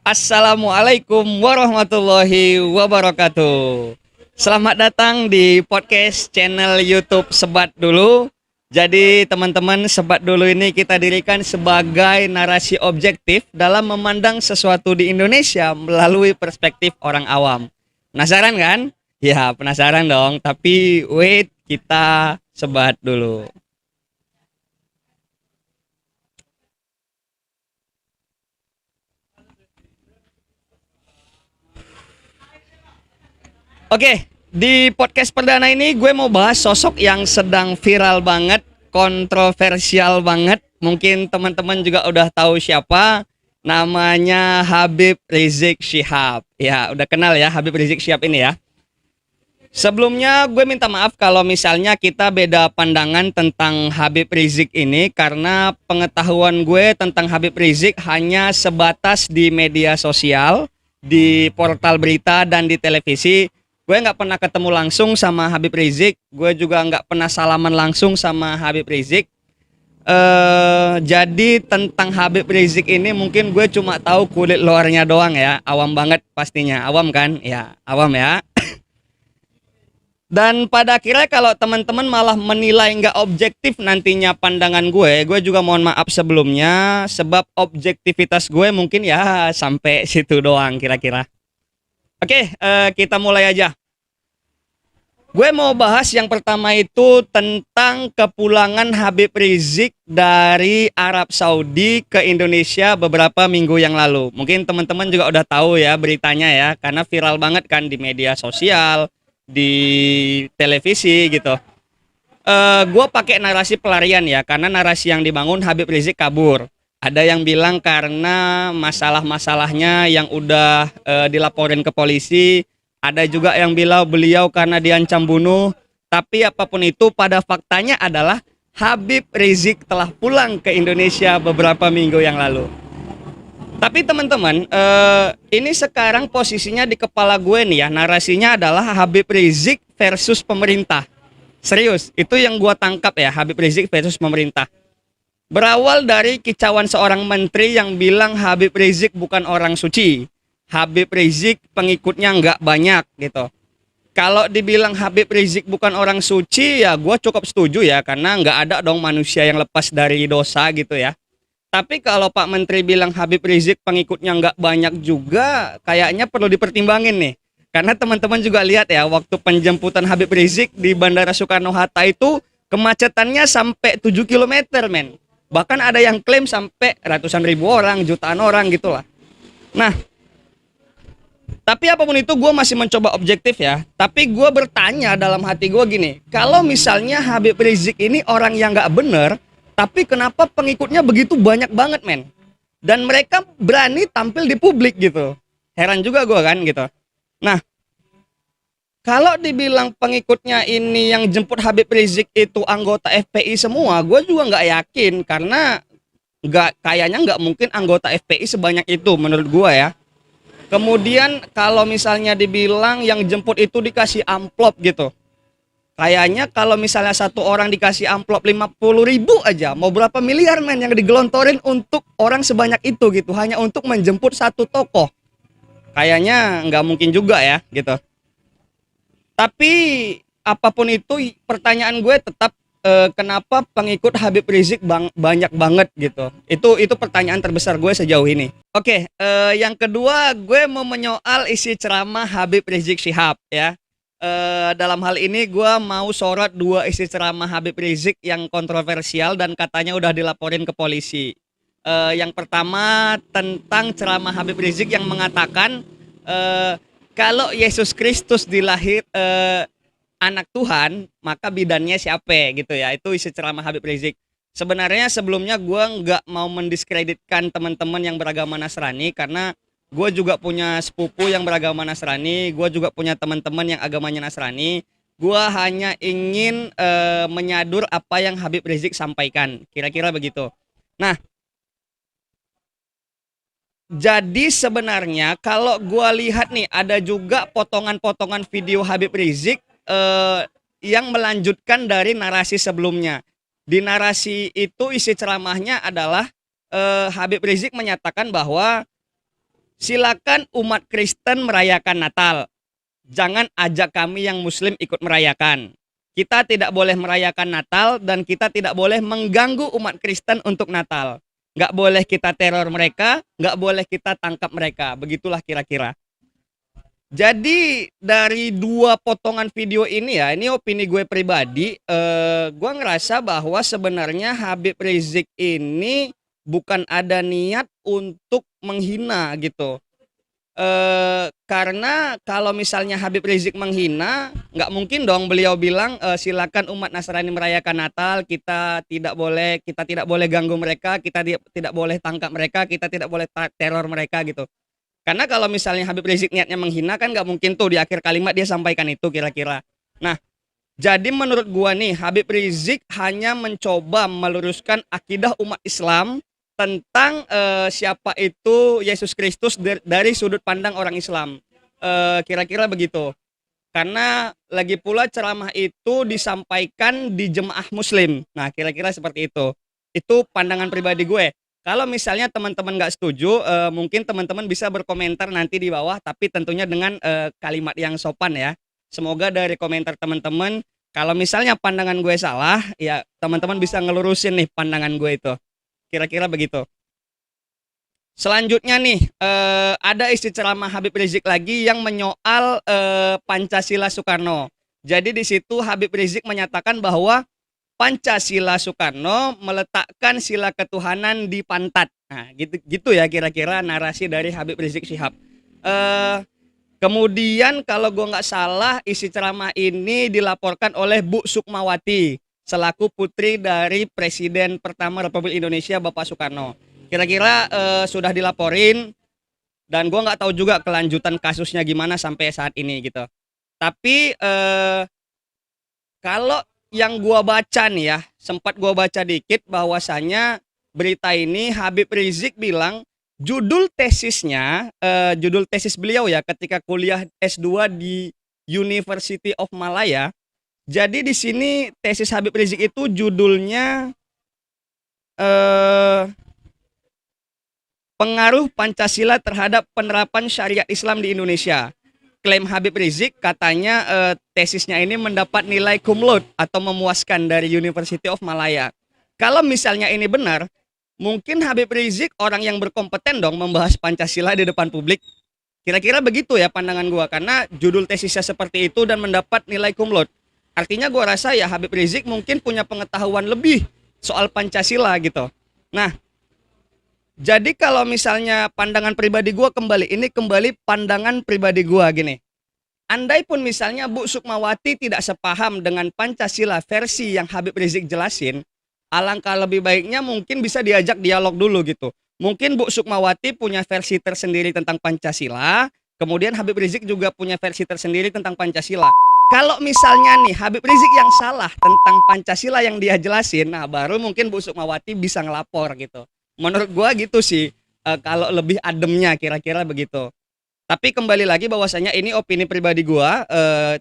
Assalamualaikum warahmatullahi wabarakatuh. Selamat datang di podcast channel YouTube Sebat Dulu. Jadi teman-teman, Sebat Dulu ini kita dirikan sebagai narasi objektif dalam memandang sesuatu di Indonesia melalui perspektif orang awam. Penasaran kan? Ya, penasaran dong. Tapi wait, kita sebat dulu. Oke, di podcast perdana ini gue mau bahas sosok yang sedang viral banget, kontroversial banget. Mungkin teman-teman juga udah tahu siapa. Namanya Habib Rizik Syihab. Ya, udah kenal ya Habib Rizik Syihab ini ya. Sebelumnya gue minta maaf kalau misalnya kita beda pandangan tentang Habib Rizik ini, karena pengetahuan gue tentang Habib Rizik hanya sebatas di media sosial, di portal berita dan di televisi. Gue nggak pernah ketemu langsung sama Habib Rizik, gue juga nggak pernah salaman langsung sama Habib Rizik. Jadi tentang Habib Rizik ini mungkin gue cuma tahu kulit luarnya doang ya, awam banget pastinya, awam kan? Ya, awam ya. Dan pada akhirnya kalau teman-teman malah menilai nggak objektif nantinya pandangan gue juga mohon maaf sebelumnya, sebab objektivitas gue mungkin ya sampai situ doang kira-kira. Oke, kita mulai aja. Gue mau bahas yang pertama itu tentang kepulangan Habib Rizik dari Arab Saudi ke Indonesia beberapa minggu yang lalu. Mungkin teman-teman juga udah tahu ya beritanya ya, karena viral banget kan di media sosial, di televisi gitu. Gue pakai narasi pelarian ya, karena narasi yang dibangun Habib Rizik kabur. Ada yang bilang karena masalah-masalahnya yang udah dilaporin ke polisi. Ada juga yang bilang beliau karena diancam bunuh. Tapi apapun itu, pada faktanya adalah Habib Rizik telah pulang ke Indonesia beberapa minggu yang lalu. Tapi teman-teman, ini sekarang posisinya di kepala gue nih ya, narasinya adalah Habib Rizik versus pemerintah. Serius, itu yang gue tangkap ya, Habib Rizik versus pemerintah. Berawal dari kicauan seorang menteri yang bilang Habib Rizik bukan orang suci. Habib Rizik pengikutnya nggak banyak gitu. Kalau dibilang Habib Rizik bukan orang suci ya gue cukup setuju ya, karena nggak ada dong manusia yang lepas dari dosa gitu ya. Tapi kalau Pak Menteri bilang Habib Rizik pengikutnya nggak banyak juga, kayaknya perlu dipertimbangin nih. Karena teman-teman juga lihat ya, waktu penjemputan Habib Rizik di Bandara Soekarno-Hatta itu kemacetannya sampai 7 kilometer men. Bahkan ada yang klaim sampai ratusan ribu orang, jutaan orang gitulah. Nah, tapi apapun itu gue masih mencoba objektif ya. Tapi gue bertanya dalam hati gue gini, kalau misalnya Habib Rizik ini orang yang gak bener, tapi kenapa pengikutnya begitu banyak banget men? Dan mereka berani tampil di publik gitu. Heran juga gue kan gitu. Nah, kalau dibilang pengikutnya ini yang jemput Habib Rizik itu anggota FPI semua, gue juga gak yakin. Karena kayaknya gak mungkin anggota FPI sebanyak itu menurut gue ya. Kemudian kalau misalnya dibilang yang jemput itu dikasih amplop gitu. Kayaknya kalau misalnya satu orang dikasih amplop 50.000 aja, mau berapa miliar men yang digelontorin untuk orang sebanyak itu gitu, hanya untuk menjemput satu tokoh. Kayaknya nggak mungkin juga ya gitu. Tapi apapun itu, pertanyaan gue tetap kenapa pengikut Habib Rizik banyak banget gitu. Itu pertanyaan terbesar gue sejauh ini. Oke, yang kedua gue mau menyoal isi ceramah Habib Rizik Syihab ya. Dalam hal ini gue mau sorot dua isi ceramah Habib Rizik yang kontroversial dan katanya udah dilaporin ke polisi. Yang pertama tentang ceramah Habib Rizik yang mengatakan kalau Yesus Kristus anak Tuhan, maka bidannya siapa gitu ya. Itu isi ceramah Habib Rizik. Sebenarnya sebelumnya gue nggak mau mendiskreditkan teman-teman yang beragama Nasrani, karena gue juga punya sepupu yang beragama Nasrani, gue juga punya teman-teman yang agamanya Nasrani. Gue hanya ingin menyadur apa yang Habib Rizik sampaikan, kira-kira begitu. Nah, jadi sebenarnya kalau gue lihat nih, ada juga potongan-potongan video Habib Rizik yang melanjutkan dari narasi sebelumnya. Di narasi itu isi ceramahnya adalah Habib Rizik menyatakan bahwa Silakan umat Kristen merayakan Natal. Jangan ajak kami yang Muslim ikut merayakan. Kita tidak boleh merayakan Natal dan kita tidak boleh mengganggu umat Kristen untuk Natal. Nggak boleh kita teror mereka, nggak boleh kita tangkap mereka. Begitulah kira-kira. Jadi dari dua potongan video ini ya, ini opini gue pribadi, gue ngerasa bahwa sebenarnya Habib Rizik ini bukan ada niat untuk menghina gitu. Karena kalau misalnya Habib Rizik menghina, nggak mungkin dong beliau bilang, silakan umat Nasrani merayakan Natal, kita tidak boleh ganggu mereka, kita tidak boleh tangkap mereka, kita tidak boleh teror mereka gitu. Karena kalau misalnya Habib Rizik niatnya menghina kan nggak mungkin tuh di akhir kalimat dia sampaikan itu kira-kira. Nah, jadi menurut gua nih Habib Rizik hanya mencoba meluruskan akidah umat Islam tentang siapa itu Yesus Kristus dari sudut pandang orang Islam. Kira-kira begitu. Karena lagi pula ceramah itu disampaikan di jemaah Muslim. Nah, kira-kira seperti itu. Itu pandangan pribadi gue. Kalau misalnya teman-teman nggak setuju, mungkin teman-teman bisa berkomentar nanti di bawah, tapi tentunya dengan kalimat yang sopan ya. Semoga dari komentar teman-teman, kalau misalnya pandangan gue salah, ya teman-teman bisa ngelurusin nih pandangan gue itu. Kira-kira begitu. Selanjutnya nih, ada isi ceramah Habib Rizik lagi yang menyoal Pancasila Soekarno. Jadi di situ Habib Rizik menyatakan bahwa Pancasila Soekarno meletakkan sila ketuhanan di pantat. Nah, gitu ya kira-kira narasi dari Habib Rizik Syihab. Kemudian kalau gue nggak salah isi ceramah ini dilaporkan oleh Bu Sukmawati selaku putri dari Presiden pertama Republik Indonesia Bapak Soekarno. Kira-kira sudah dilaporin dan gue nggak tahu juga kelanjutan kasusnya gimana sampai saat ini gitu. Tapi kalau yang gua baca nih ya, sempat gua baca dikit bahwasanya berita ini Habib Rizik bilang judul judul tesis beliau ya ketika kuliah S2 di University of Malaya. Jadi di sini tesis Habib Rizik itu judulnya pengaruh Pancasila terhadap penerapan syariat Islam di Indonesia. Klaim Habib Rizik katanya tesisnya ini mendapat nilai cum laude atau memuaskan dari University of Malaya. Kalau misalnya ini benar, mungkin Habib Rizik orang yang berkompeten dong membahas Pancasila di depan publik. Kira-kira begitu ya pandangan gua karena judul tesisnya seperti itu dan mendapat nilai cum laude. Artinya gua rasa ya Habib Rizik mungkin punya pengetahuan lebih soal Pancasila gitu. Nah, jadi kalau misalnya pandangan pribadi gue kembali pandangan pribadi gue gini. Andai pun misalnya Bu Sukmawati tidak sepaham dengan Pancasila versi yang Habib Rizik jelasin, alangkah lebih baiknya mungkin bisa diajak dialog dulu gitu. Mungkin Bu Sukmawati punya versi tersendiri tentang Pancasila, kemudian Habib Rizik juga punya versi tersendiri tentang Pancasila. Kalau misalnya nih Habib Rizik yang salah tentang Pancasila yang dia jelasin, nah baru mungkin Bu Sukmawati bisa ngelapor gitu. Menurut gua gitu sih, kalau lebih ademnya kira-kira begitu. Tapi kembali lagi bahwasanya ini opini pribadi gua,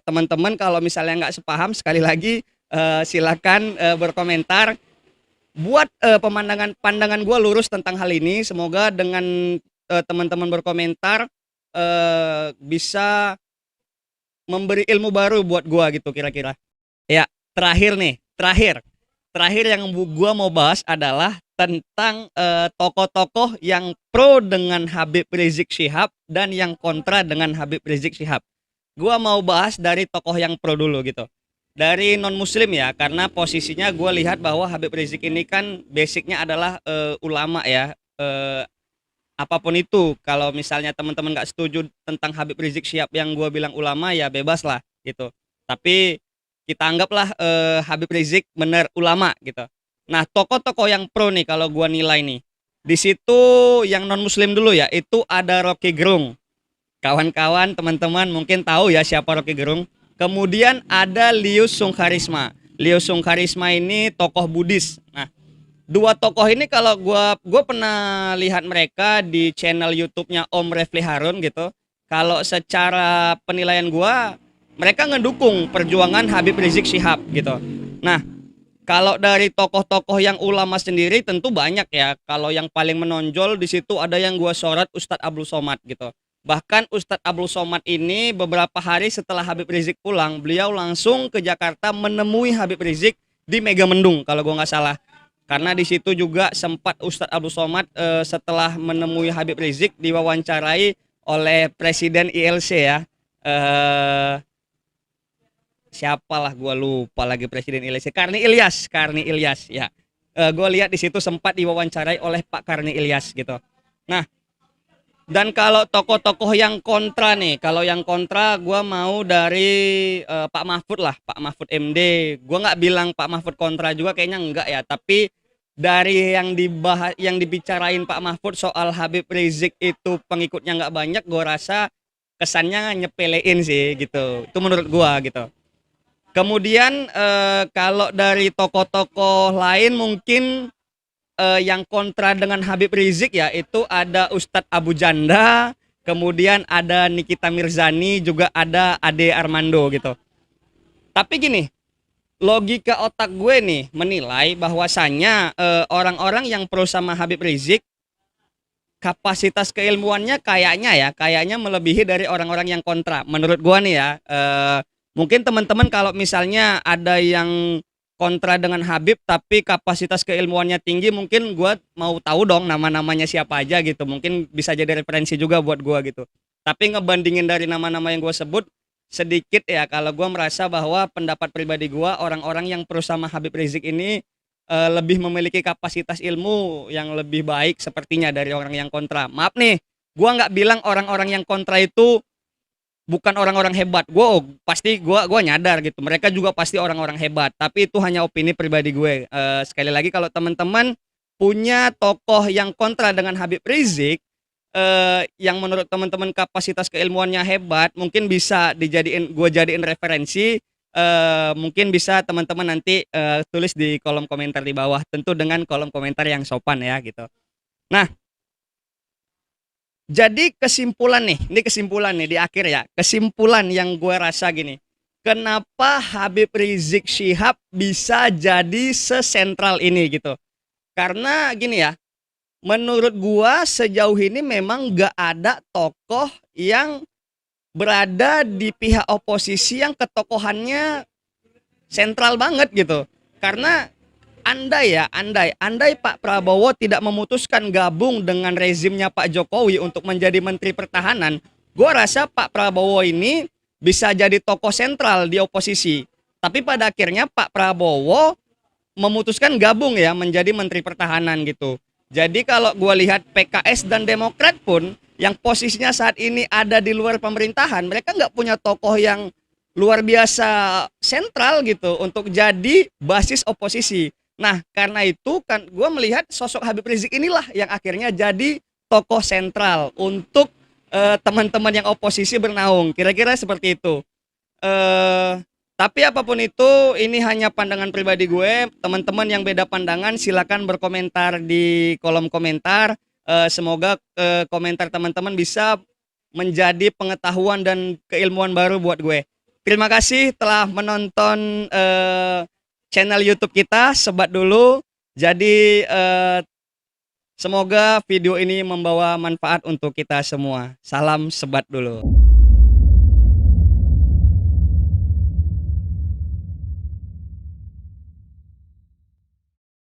teman-teman kalau misalnya nggak sepaham sekali lagi silakan berkomentar. Buat pandangan gua lurus tentang hal ini. Semoga dengan teman-teman berkomentar bisa memberi ilmu baru buat gua gitu kira-kira. Ya, terakhir yang gua mau bahas adalah tentang tokoh-tokoh yang pro dengan Habib Rizik Syihab dan yang kontra dengan Habib Rizik Syihab. Gua mau bahas dari tokoh yang pro dulu gitu. Dari non muslim ya, karena posisinya gua lihat bahwa Habib Rizik ini kan basicnya adalah ulama ya. Apapun itu, kalau misalnya teman-teman nggak setuju tentang Habib Rizik Syihab yang gua bilang ulama ya bebas lah gitu. Tapi kita anggaplah Habib Rizik bener ulama gitu. Nah, tokoh-tokoh yang pro nih kalau gua nilai nih. Di situ yang non muslim dulu ya, itu ada Rocky Gerung. Kawan-kawan, teman-teman mungkin tahu ya siapa Rocky Gerung. Kemudian ada Lius Sungkarisma. Lius Sungkarisma ini tokoh Buddhis. Nah, dua tokoh ini kalau gua pernah lihat mereka di channel YouTube-nya Om Refli Harun gitu. Kalau secara penilaian gua, mereka ngedukung perjuangan Habib Rizik Syihab gitu. Nah, Kalau dari tokoh-tokoh yang ulama sendiri tentu banyak ya. Kalau yang paling menonjol di situ ada yang gua sorot Ustadz Abdul Somad gitu. Bahkan Ustadz Abdul Somad ini beberapa hari setelah Habib Rizik pulang, beliau langsung ke Jakarta menemui Habib Rizik di Megamendung kalau gua nggak salah. Karena di situ juga sempat Ustadz Abdul Somad setelah menemui Habib Rizik diwawancarai oleh Presiden ILC ya. Eh Siapalah gua lupa lagi presiden Ilyas, Karni Ilyas ya. Gua lihat di situ sempat diwawancarai oleh Pak Karni Ilyas gitu. Nah, dan kalau tokoh-tokoh yang kontra nih, kalau yang kontra gua mau dari Pak Mahfud lah, Pak Mahfud MD. Gua nggak bilang Pak Mahfud kontra juga, kayaknya enggak ya, tapi dari yang dibahas, yang dibicarain Pak Mahfud soal Habib Rizik itu pengikutnya nggak banyak, gua rasa kesannya nyepelein sih gitu. Itu menurut gua gitu. Kemudian kalau dari tokoh-tokoh lain mungkin yang kontra dengan Habib Rizik ya itu ada Ustadz Abu Janda, kemudian ada Nikita Mirzani, juga ada Ade Armando gitu. Tapi gini, logika otak gue nih menilai bahwasannya orang-orang yang pro sama Habib Rizik kapasitas keilmuannya kayaknya melebihi dari orang-orang yang kontra. Menurut gua nih ya, mungkin teman-teman kalau misalnya ada yang kontra dengan Habib tapi kapasitas keilmuannya tinggi, mungkin gua mau tahu dong nama-namanya siapa aja gitu. Mungkin bisa jadi referensi juga buat gua gitu. Tapi ngebandingin dari nama-nama yang gua sebut sedikit ya, kalau gua merasa bahwa pendapat pribadi gua orang-orang yang pro sama Habib Rizik ini lebih memiliki kapasitas ilmu yang lebih baik sepertinya dari orang yang kontra. Maaf nih, gua nggak bilang orang-orang yang kontra itu bukan orang-orang hebat. Gua nyadar gitu. Mereka juga pasti orang-orang hebat. Tapi itu hanya opini pribadi gue. Sekali lagi kalau teman-teman punya tokoh yang kontra dengan Habib Rizik, yang menurut teman-teman kapasitas keilmuannya hebat, mungkin bisa gue jadiin referensi. Mungkin bisa teman-teman nanti tulis di kolom komentar di bawah, tentu dengan kolom komentar yang sopan ya gitu. Nah, jadi ini kesimpulan nih di akhir ya. Kesimpulan yang gue rasa gini, kenapa Habib Rizik Syihab bisa jadi sesentral ini gitu? Karena gini ya, menurut gua sejauh ini memang gak ada tokoh yang berada di pihak oposisi yang ketokohannya sentral banget gitu. Karena andai Pak Prabowo tidak memutuskan gabung dengan rezimnya Pak Jokowi untuk menjadi Menteri Pertahanan, gua rasa Pak Prabowo ini bisa jadi tokoh sentral di oposisi. Tapi pada akhirnya Pak Prabowo memutuskan gabung ya menjadi Menteri Pertahanan gitu. Jadi kalau gue lihat PKS dan Demokrat pun yang posisinya saat ini ada di luar pemerintahan, mereka nggak punya tokoh yang luar biasa sentral gitu untuk jadi basis oposisi. Nah karena itu kan gue melihat sosok Habib Rizik inilah yang akhirnya jadi tokoh sentral untuk teman-teman yang oposisi bernaung. Kira-kira seperti itu. Tapi apapun itu, ini hanya pandangan pribadi gue. Teman-teman yang beda pandangan silakan berkomentar di kolom komentar. Semoga komentar teman-teman bisa menjadi pengetahuan dan keilmuan baru buat gue. Terima kasih telah menonton channel YouTube kita, Sebat Dulu. Jadi semoga video ini membawa manfaat untuk kita semua. Salam Sebat Dulu.